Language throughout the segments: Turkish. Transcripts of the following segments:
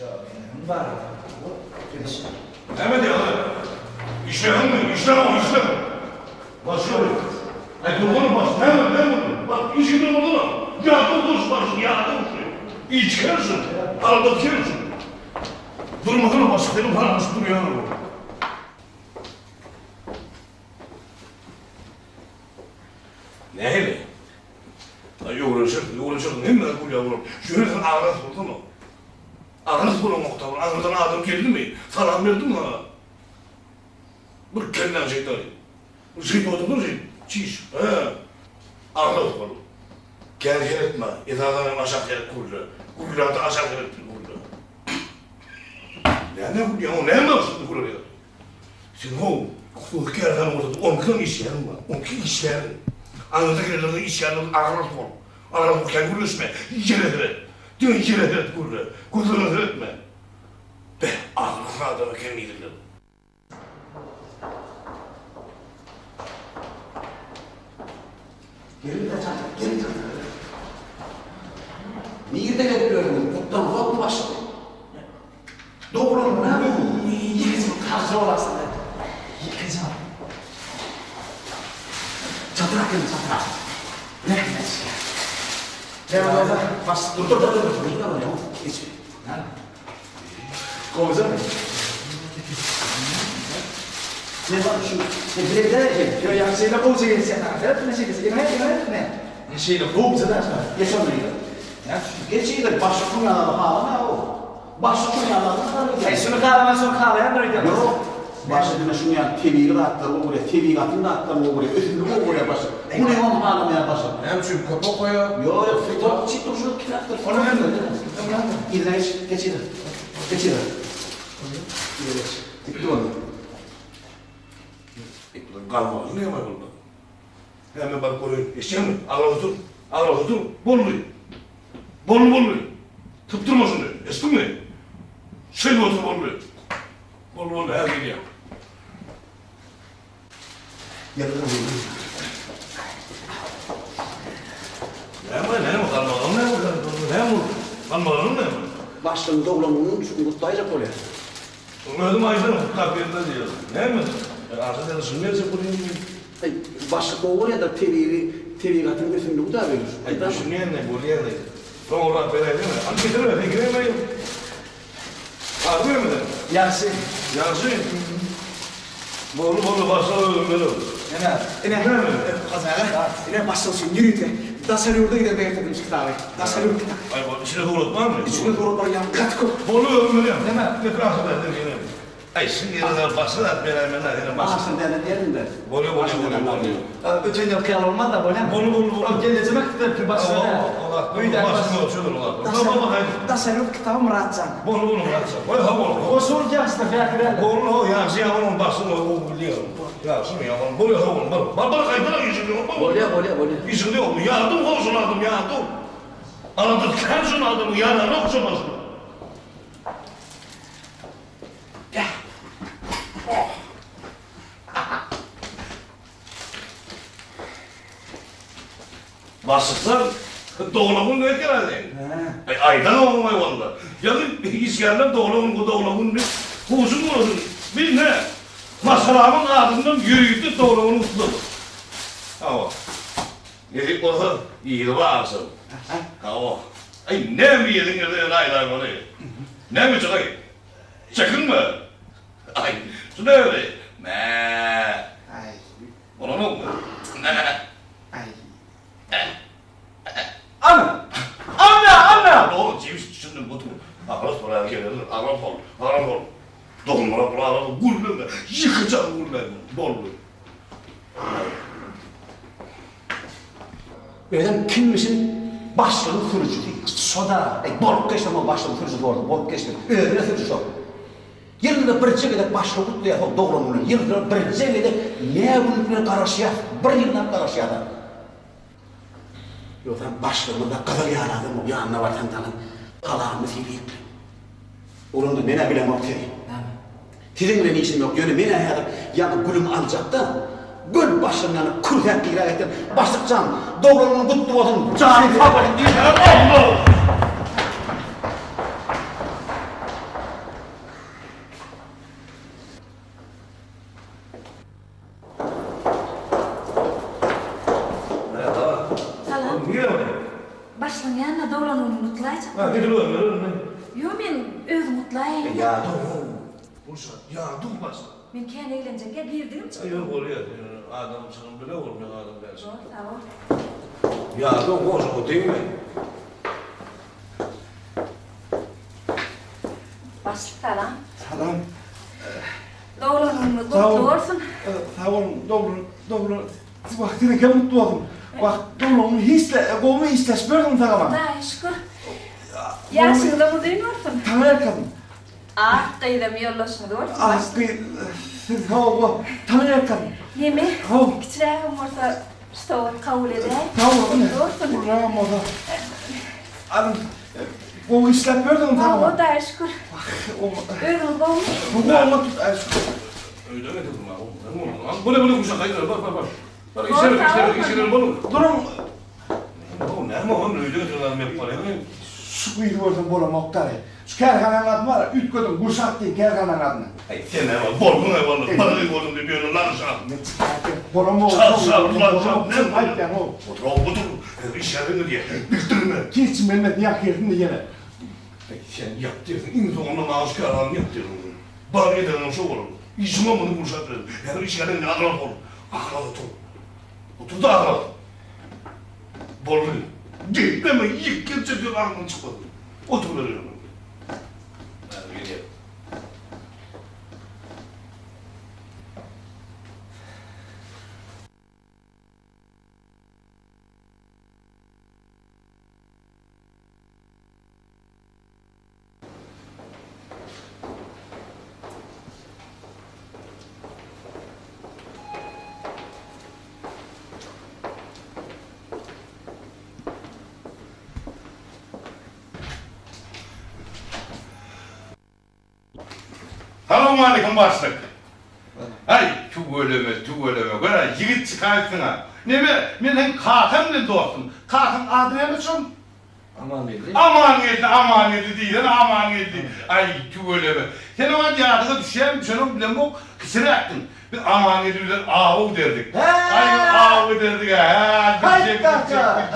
Ya benim var. Mehmet ya. İşlerim mi? İşlerim. Başlıyorum. Kurbanım baş. Ne vurdun? Bak işini oldu mu? Yardım kuruş başın, yardım kuruş. İçkersin. Aldatıyorsun. Durmadığına baş. Benim paramız duruyor. Ne hele? Uğraşırdım. Hem de bu yavrum. Şöyle ağrız oldu mu? Ağrız bulun muhtemelen. Ağrıdan adam geldi mi? Salam verdim mi? Bir kendinden şeytan. Şey oturdu şey. Çiş. Ağrız bulun. Gel etme. İzadan aşağı yere kurdu. Kurdu aşağı yere kurdu. Ne bu ya? Ne yapıyorsun kurdu ya? Sen o kutlu yerden ortada 12 iş yerim var. 12 iş yerim. Anlatakilerden iş yerim ağrız bulun. Ağrız bulun. Kendi kuruluşma. Yere. Dün yere kurdu. Kurduğunu etme. Be ağrız adamı kendi yedirdim. Gelin de Niye de bekliyorum? Kuttan vakti başladı. Doğru mu? Ne bu? Yıkacağım, hazır olasın. Yıkacağım. Çatırak gelin, çatırak. Ne etmez ya? Ne var orada? Bas, dur. Ne var ya? Geç. Ne? Kovacağım. Ne var şu? Ne bile giderecek? Yo ya şeyle kovacağım sen ha. Ne şeyle? Ne? Ne şeyle kovacağım sen? Geç onu. Ne? Geç iyidir. Başlıkın yanına hala ne o? Başlıkın yanına Şunu kahraman böyle yapalım. Yok. Başlıkına şunu yani TV'yi de atlar o buraya. TV'yi atın da atlar o buraya. Ötünü o buraya başlık. Bu ne onun ağlamaya başlık? Hem çünkü kapak koyuyor. Yok. Top çift şu kitaptır. Onu ben de. İdreç. Geç iyidir. Geç iyidir. İdreç. Dik onu. Kalmaz. Ne yapar burada? Hemen bak koruyor. Eşeğe mi? Ağla otur. Bolluyu. Tıptırma şunu. Estin mi? Şey otur bolluyu. Bollu her gün yap. Yardım edin. Ne mi? Kalmadın mı? Başlığında olan onun için mutlayacak oraya. Öldüm aydan takviyinde diyor. Ne mi? Artık yazılmayacak buraya. Başlıkta oraya da TV'yi atın üstünde bu da verir. Düşünüyor ne? Buraya ne? Son olarak böyle değil mi? Hani getirme, giremeyim. Ağrıyor mu da? Yansın. Bolu başla öyle olur. Ne? Kazara. Ne başlasın yürüyte. Dasarı orada gider bekledim kitabı. Dasarı kitabı. Ay bu içine doğru var mı? İçine doğru var ya. Katko. Bolu öyle mi? Değil mi? Ne kadar da yine. Ay şimdi yerine basın at beraber yine basın. Ağasın derim de. Bolu. Bütün yıl kıyal olmaz da böyle. Bolu. Geleceğime kitabı ki başına. Allah. Başını ölçüyordur Allah. Baba haydi. Dasarı kitabı Muratcan. Bolu Muratcan. Vay ha Bolu. O soru gelsin de fikirler. Bolu ya ziyanın basını o biliyor. Ya şimdi ya Bolu ha Bolu. Baba kaydıra geçiyor. Bolya. İzinde oldu. Yardım olsun aldım yardım. Anladın kendin aldın yardım olsun. Basıksan doğulamın ne herhalde? Aydan olmay valla. Yani iskanlar doğulamın bu doğulamın bir huzun mu olsun? Bir ne? Masalamın ardından yürüyüp doğulamın utladı. Ama. Yedik orada iyi varsın. Ama. Ay ne mi yedin yedin aylar böyle? Ne mi çıkay? Çakın mı? Ay şunu öyle. Ne? Ona ne oldu? Anne! Oğlum ceviz şimdi bu. Ağız buraya gelir. Ağız ol. Doğumlara buraya gururla. Yıkacağım gururla. Bolu. Benim kimmişin başlığın kurucu değil. Soda. Bolup geçtim o başlığın kurucu doğru. Bolup geçtim. Öyle kurucu çok. Yılda bir cegede başlığı kutluya doğrumunun. Yılda bir cegede ne bunun karışıya. Bir yıldan karışıya da. Yoksa başlığımda kadar yaradım o yanına var tantanın. Kalağımı filiyip. Onun da mene bilem o teri. Tirinle niçin yok yönü mene hayatım. Yani gülüm alacak da. Gül başlığım yani kurfet bir ettim. Başlıkcan doğrumunun kutlu olsun. Cani favorit değil. Allah! Ha, ne kadar ömür? Yo, men özüm mutlayım. Ya dur. Bursa, ya durmaz. Men kendi eğlenecekler girdim. Yok oluyor. Adam sana böyle olmuyor adam dersin. Sağ ol. Ya dur koş o değil mi? Başlıkta lan. Salam. Doğrularımız Sağ ol. mutlu olsun. Sağ olun, doğru. Vaktine kim mutlu oldum. Bak, doğru, kovumu hisses, böyle mi tamam? Daha şükür. Yaşını mı duymuyorsun? Tanrı kadın. Ah, kıyıdım yollaşını doğrusun. Ah, Tanrı kadın. Nemi? Hov. Kiçireğim olsa stoğut kabul eder. Tamam, Doğrusun. Ulan oda. Adam, kovu hisses, böyle mi tamam? O da şükür. Özüm kovumu. Bu olma tut, Öyle mi dedim lan? Böyle kuşak hayır bak. Bak işler bunu. durun. Oğlum ne ama öyle diyorlar hep var ya. Şu kuyruğu oradan bola muhtarı. Şu kerhanın adı var ya, üç kodum, kuşak değil kerhanın adını. Ay sen ne var? Borgun ne var? Parayı borgun diye bir lan sen. Ne çıkartın? Bola mı? Sağ, ne var? Hayır ya, o. Otur. İşlerini diye. Bildirme. Geçin Mehmet, yak yerinde yine. Sen yaptırdın. İnsanla maaş kararını yaptırdın. Bana eden şu olur. İşime bunu kuşatırım. Yani işlerini ağırlık olur. Ağırlık otur. Otur da ağırlık. Borgun. Deme yık geçecek ağırlığın çıkmadı. Otur veriyorum. Hadi gidelim. Selamun aleyküm başlık. Ay, çok öleme. Böyle yigit çıkarsın ha. Ne mi? Benim kakam ne dostum? Kakam adı ne misin? Aman geldi değil, aman geldi. Ay, çok öleme. Sen o yardıga düşen, canım bilen bu kısırı attın. Biz aman geldi, avu derdik. Ay, avu derdik ha. Hayır, kaka.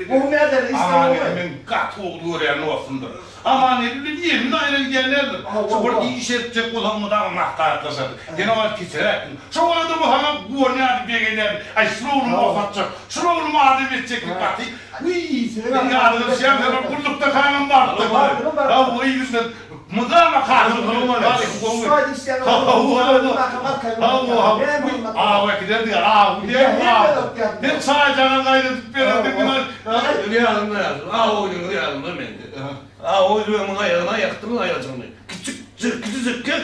Bu ne der? Aman İstanbul'da. geldi, kat oldu oraya ne olsundur. Aman geldi, diyelim de aynen gelirler. Şu burada iş edecek olan mı da anahtar kazandı. Gene var kısırı attın. Şu arada bu hemen bu ne adı bir gelirler. Ay, şunu oğlum ofatacak. Şunu oğlum adı verecek bir parti. Ben yardım şey yapıyorum, kullukta kanım vardı. Ya bu iyi yüzden, mıdama kanım var. Hadi işte. Belki derdi, bu diye ben sadece canım kaydedik bir yardım yazdım. Oyunu yardım da bende. Oyunu ayağına yaktım ayacağını. Küçücük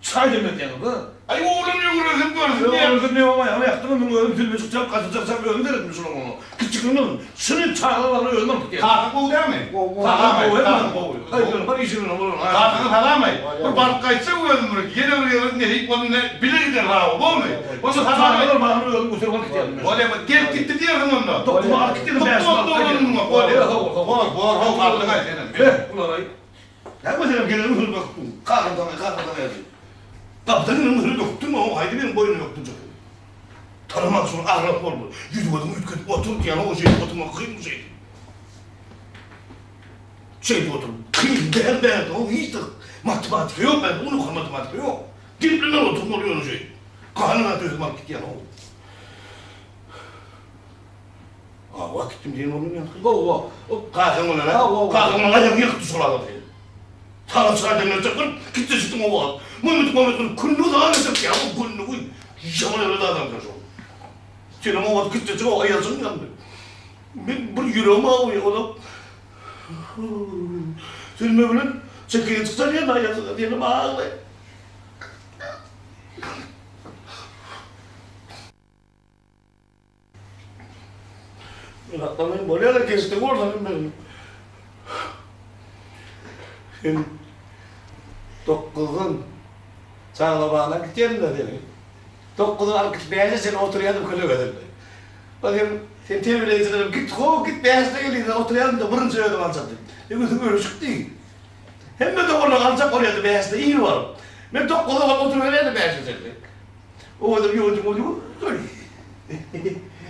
çay demek yanında. Ay oğlum ne uğraşıp gördün ya? Oğlum ne ama yaktım ben öldüm filmi çıkacağım kaçacaksam öldürürüm şunu onu. Küçüklüğünün şunun çağlarını ölmem ki. Kalkıp ol değil mi? Kalkıp ol. Hayır bana işini olur. Kalkıp halamayın. Bu balık kaçsa öldüm bunu. Yine oraya nereye onu ne bilir gider ha o mu? Onu halamayın. Bana öldüm bu sefer gidelim. Öyle mi? Gel gitti diyorsun onda. Dokuma arkitini ben sana. Dokuma. Öyle. Bor kalkın ay senin. Ulan ay. Ya mesela gelelim bak. Kalkın yazın. Kaptanın hırı yoktun mu? Haydi benim boyunu yoktun canım. Tanımak sonra ağrap oldu. Yürümedim, ütküdüm, oturduk yana o şeydi, oturmak kıyım şeydi. Şeydi oturdum, kıyım, ben, o iyiydi. Matematik yok ben, onu kan matematik yok. Diplinden oturum oluyor o şey. Kanına dövdüm alıp gitti yana o. Vakitim değil onun yanında. Kalkın ona lan, kalkın ona ayağını yıktı soladı. Tanrı çıkardım ne çakır, gitti çıktım o vaat. Mehmet, kunlu da anlayacak ya, o kunlu. Yaman öyle de adam kaç o. Senin o vaat gitti çıktım o ayazın yandı. Ben bir yüreğime ağlıyor o da. Senin Mehmet'in çekeye çıksan ya da ayazın diyelim ağlıyor. Ben atlamayın, böyle de kestim oradan benim. Sen dokuzun Çağlabağına gideceğim de dedim. Dokuzun alıp gitmeyince seni oturuyordum kulübe dedim. Bakayım sen tebrik ederim git beyazda geliyordun oturuyordum da burun söyledim alacaktım. Dedim öyle çıktı. Hem de orada alacak oraya beyazda iyi var. Ben dokuzun alıp oturuyordum beyazda dedim. O adam yolcum öyle.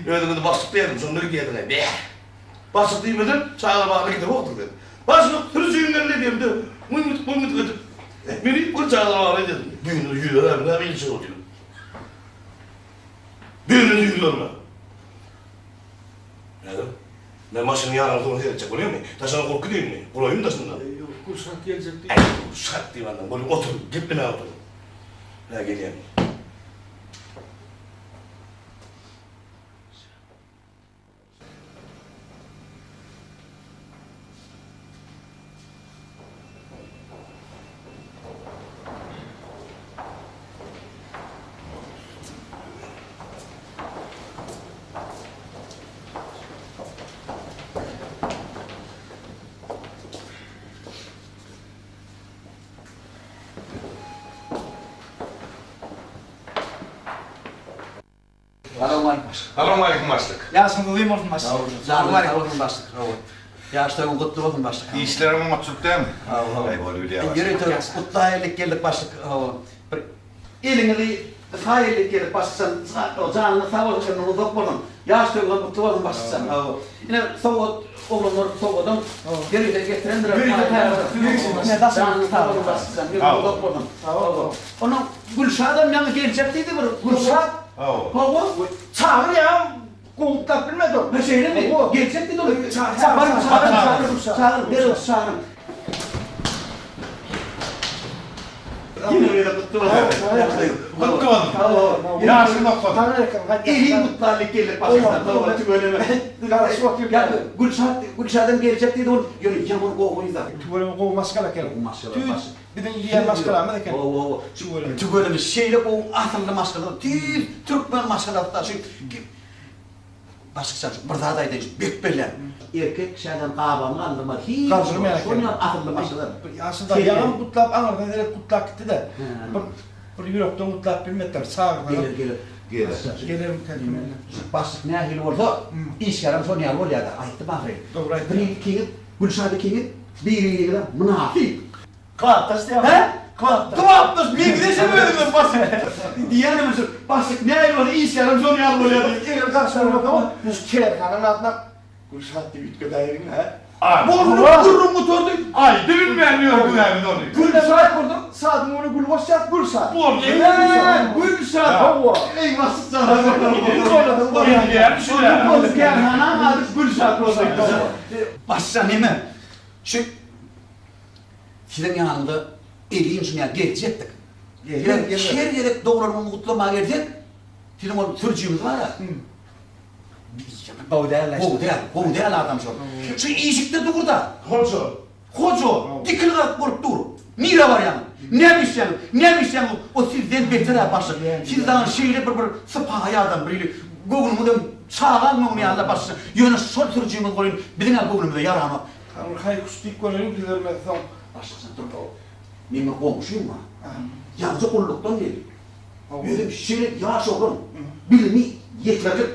Öyle de bastıklayalım sonları geldi. Basık değmeden çağlamağına gidip olduk dedim. Basık sürücüğünden ne diyeyim de mıymıt ödüm. Beni bu çağlamağına dedim. Düğünü yürüyor hem de bir şey oluyor. Düğünü yürüyor mu? Ne dedim? Ben başını yarın sonra edecek oluyor mu? Taşına korku değil mi? Burayı mı taşında? Yok, Gülşat gelecekti. Ay şart diyeyim annem. Böyle otur. Gitme otur. Ne geleyim. Selamun aleyküm başlık. Yasin duyayım olsun başlık. Sağ olun başlık. Yaşlarım kutlu olsun başlık. İşlerim maksut değil mi? Allah böyle bir yavaş. Yürü tör, kutlu hayırlık geldik başlık. Elini hayırlık geldik başlık. Sen canını sağ olsun, onu dokmadın. Yaşlarım kutlu olsun başlık sen. Yine soğut, oğlumlar soğudum. Geri de getirendir. Ne dasın? Canını sağ olsun başlık sen. Onu dokmadın. Onu Gülşah'dan yanı gelecektiydi bir Gülşah. Hava Çağır ya. Kovukta bilmedim. ne şeyle mi? Gelecekti de onu. Çağırın. Yine öyle kutlu olsun. Kutlumadım. Yaşın noktadı. İyi mutlarlık gelir başına. Doğru böyle mi? Ya Gülşah'dan gelecekti onu. Yürü yağmur kovuydu. Tübölümü kov maskala kelim. Maşallah. Bir de diğer maskala mı da kelim. Tübölümü şeyle kov asıllı maskala. Türkmen maskala da şey. Başka bir daha da edeyim. Bekbelen. Erkek şeyden kavamı anlamadı. Hiç. Kaldırmayarak. Şunu asıllı maskala. Aslında yanım kutlap anlardan direkt kutlap gitti de. Bir Europe'da kutlap bilmediler. Sağ Gelir. Gelirim kendime. Başlık ne hil oldu? İş yarım son yer ol ya da. Ayıttı bakayım. Doğru ayıttı. Bir kiyip, Gülşah'da kiyip, biriyle de münafik. Kıvattı ya. He? Kıvattı. Bir gidişe böyle basın. Diyelim misin? Başlık ne hil oldu? İş yarım son yer ol ya da. Gelin karşıma bakalım. Yüz kere kanın altına. Gülşat diye bitki dairinin ha. Vururum motordu. Ay düğün vermiyor bu evin onu. Gülşat kurdum. Saadim onu Gülşat Gülşat. Bu oldu. Gülşah. Eyvahsız sana. Başsa ne mi? Şu sizin yanında 50 yaşına gelecektik. Her yere doğrulma mutluluğa gelecek. Sizin o sürücümüz var ya. Kovdayla adam şu. Şu iyicikte dur da. Hoca. Dikil kalk vurup dur. Mira var yani. Neymiş yani o sizden beter başlık. Sizden şeyle bir sıpahaya adam biriyle. Google'umdan sağlam mı yanında başlık. Yöne sol sürücümün koyun. Bizim Google'umda yarama. Hayır kustik koyayım dilerim ben. Başlık sen dur da o. Benim komşuyum var. Yalnızca kulluktan geliyor. Böyle şeyle yavaş olun. Bilimi yetirecek.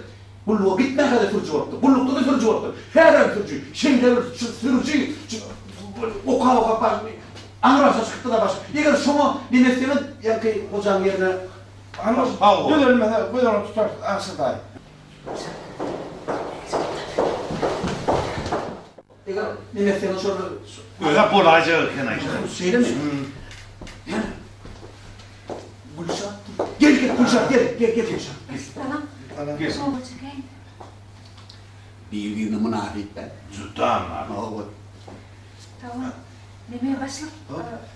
Kulluğa gitmeye kadar sürücü oldu. Kullukta da sürücü oldu. Her yer sürücü. Şeyler sürücü. Oka baş. Anırasa çıktı da baş. Eğer şunu dinletseniz yani hocanın yerine. Anır. Dönelim mesela. Buyurun tutar. Asıl dayı. Eğer dinletseniz şöyle. Öyle bolacak yani işte. Şeyde mi? Gülşah. Gel Gülşah gel Gülşah. Tamam. Gel. Tamam çıkayım. Birbirine münafik ben. Züttan var. Tamam. Demeye başlık.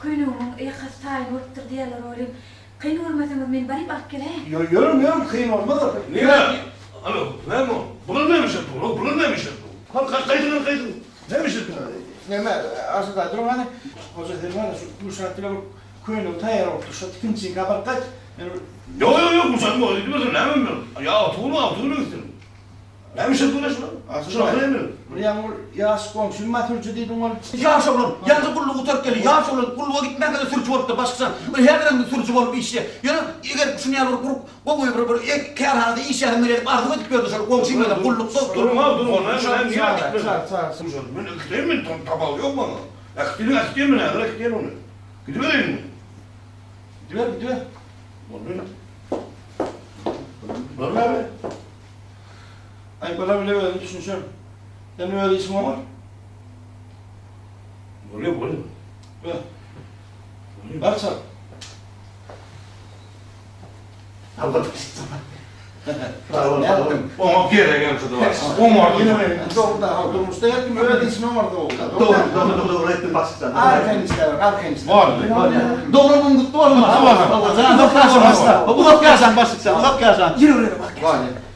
Köyünün yakası tayin olup diyorlar oğlum. Kıyın olmasanız ben bari bak gele. Yorum kıyın olmaz da. Niye? Alo, ne mi? Bunun neymiş bu? Bunun neymiş bu? Kaydın. Neymiş bu? Neme asıl dayı durum hani. Hoca dedim hani şu Gülşat bile bu köyünün tayar oldu. Şu ikinci kabar kaç. Yok bu sen bu diyorsun ne mi? Ya atını istedim. Neymiş bu ne şuna? Şuna ne mi? Yağmur yağış komşum matürcü dedim onu. Yaş olun, yalnız kulluğu terk gelin, yaş olun, kulluğa gitmeye kadar sürücü olup da başkası. Her yerden sürücü olup işte. Yani eğer şunu yalı kurup, kovuyu bir kârhanede iş yerine verip artık ödük verdi şöyle komşuyum ya da kullukta. Durma. Ben niye Sağ. Ben ekleyin mi? Tabağı yok mu ama? Ekleyin mi ne? Ekleyin onu. Gidivereyim mi? Gidiver. Var mı abi? Ay bana bile böyle düşünsün. Ben öyle işim var. Oluyor. Bak sen. Allah Ne yaptın? Ona gereken tadı var. O var. Yine mi? Doğru durmuşta yattım öyle işim var da oldu. Doğru ettin başlıktan. Arkan ister, arkan ister. Var. Doğrumun kutlu olmaz. Var. Sen uzak gelsen başlıktan, uzak gelsen. Yürü oraya bak. Var ya.